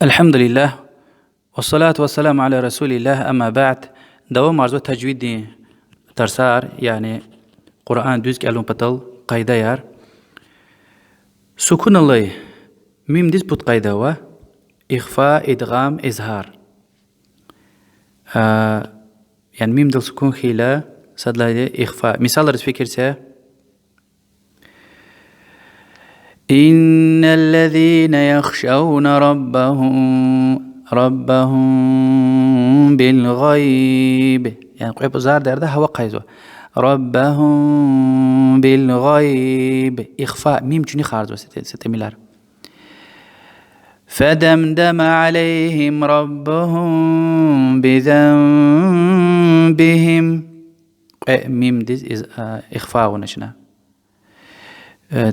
الحمد لله والصلاة والسلام على رسول الله. أما بعد، دوام مرزو تجوید ترسار يعني قرآن دوز که الان بطل قاعده یار سکون الله ميم ديس بود قاعده و إخفاء إدغام إظهار يعني ميم دل سكون خيلا صدلا إخفاء. مثال رس فكر سه إن الذين يخشون ربهم بالغيب يعني قيب زار ده هو قايزو ربهم بالغيب إخفاء ميم جوني خارجو ستميلار. فدمدم عليهم ربهم بذنبهم ميم ديز إخفاء ونشنا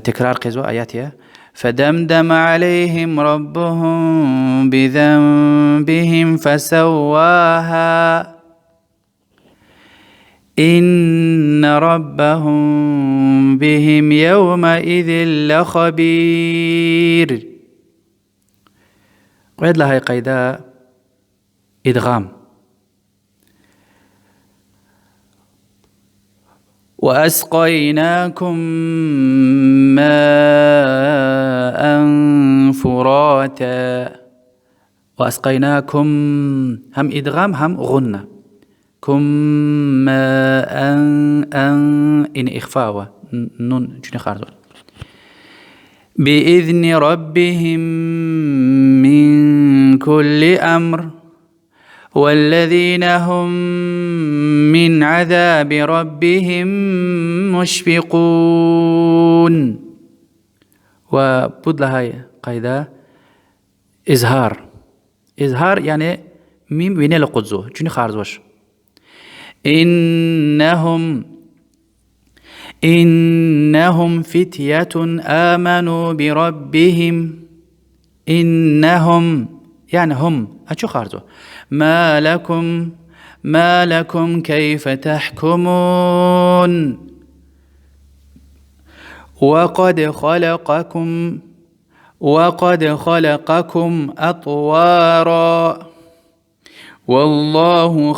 تكرار قيزو آياتها. فدمدم عليهم ربهم بذنبهم فسواها إن ربهم بهم يومئذ لخبير. قيد لها قيدا إدغام. وأسقيناكم ماء فراتا. وأسقيناكم هم إدغام هم غنة كم ماء إن إخفاء نون جني خارج بإذن ربهم من كل أمر والذين هم من عذاب ربهم مشفقون. وبود لها قاعدة إظهار يعني ميم وين لقدزو جوني خارجوش إنهم فتية آمنوا بربهم. إنهم يعني هم أشو خارجو ما لكم كيف تحكمون وقد خلقكم أطوارا والله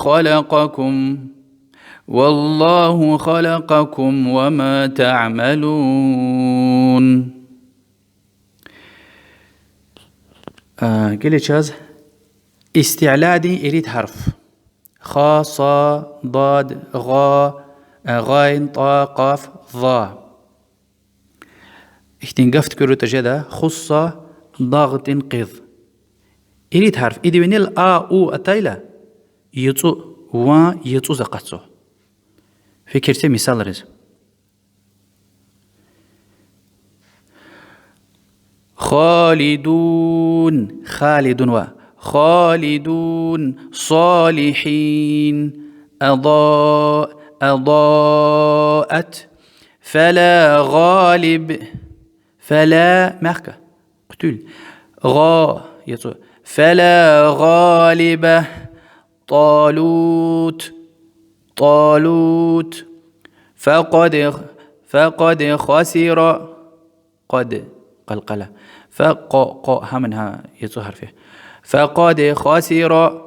خلقكم وما تعملون. قلت شاز استعلاء دي إريد حرف خا صا ضاد غا غاين طا قاف ضا اختنقفت كرو تجدا خصة ضغط قض إريد حرف إدي وينيل أو أتايلا يتو زقاتسو فكرتي مثال رز خالدون صالحين أضاءت فلا غالب فلا مخكة قتل فلا غالب طالوت فقد خسر قد قلقلة همنها يتو حرفه فقد خسر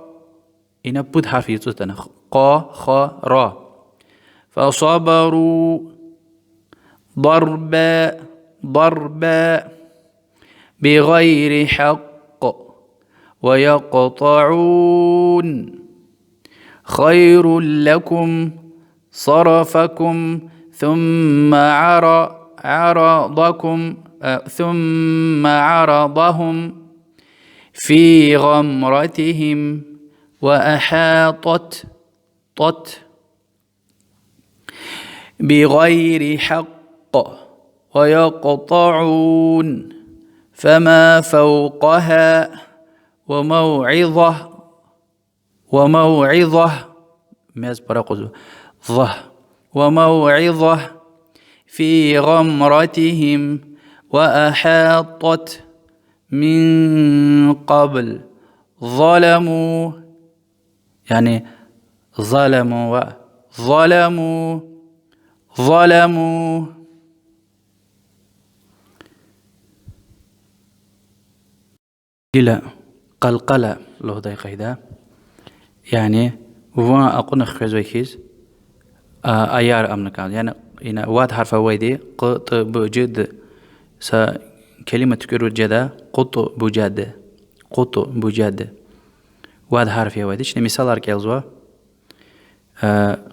إن بود حرف يتو تنخ را فصبروا ضربا بغير حق ويقطعون خير لكم صرفكم ثم عرضهم في غمرتهم وأحاطت بغير حق ويقطعون فما فوقها وموعظة في غمرتهم وأحاطت من قبل ظلموا لا قلقلة له دقيقة يعني وان أقول نخرج ويكيز أيار أمنكان يعني إن واد حرف ويدي قط بوجد س كلمة تكرر جدا قط بوجد قط بوجد واد حرف يا ويدي شنو مثال أركيلزوا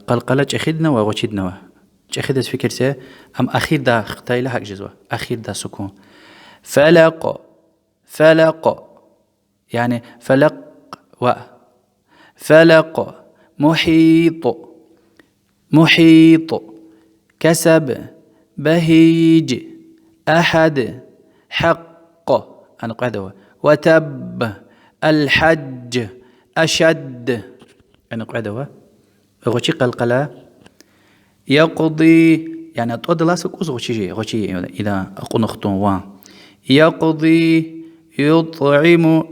قلقلة أخذنا وغشدنا أخذت فكرة أم أخير دا اختايلة حق جزوة أخير دا سكون فلق يعني فلق فلق محيط كسب بهيج أحد حق أنا قاعدة وتب الحج أشد أنا قاعدة غشي قلقلة يقضي يعني أتود لا سكوز غشي إذا أقول نختون وان يقضي يطعم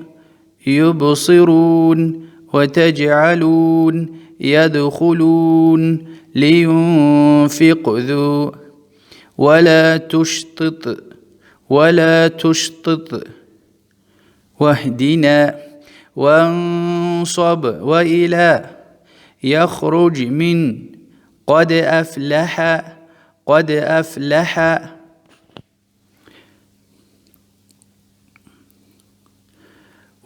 يبصرون وتجعلون يدخلون لينفق ذو ولا تشطط واهدنا وانصب وإلى يخرج من قد أفلح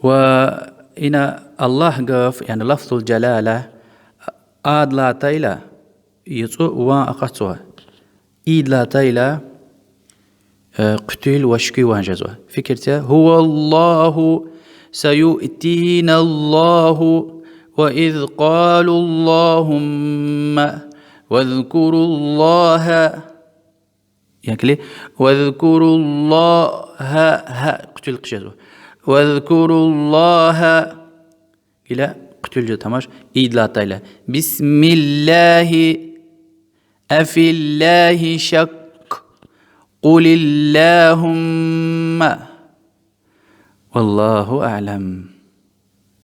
وإن الله قف يعني لفظ الجلالة آد لا تيلا يسوء وأقصوها إيد لا تيلا قتل وشكي وانجزوها فكرته هو الله سيؤتينا الله وإذ قالوا اللهم واذكروا الله يعني واذكروا الله قتل قشزوها واذكروا الله إلى قتل جتماش إيد لا تيلا بسم الله أفي الله شك قل اللهم والله أعلم.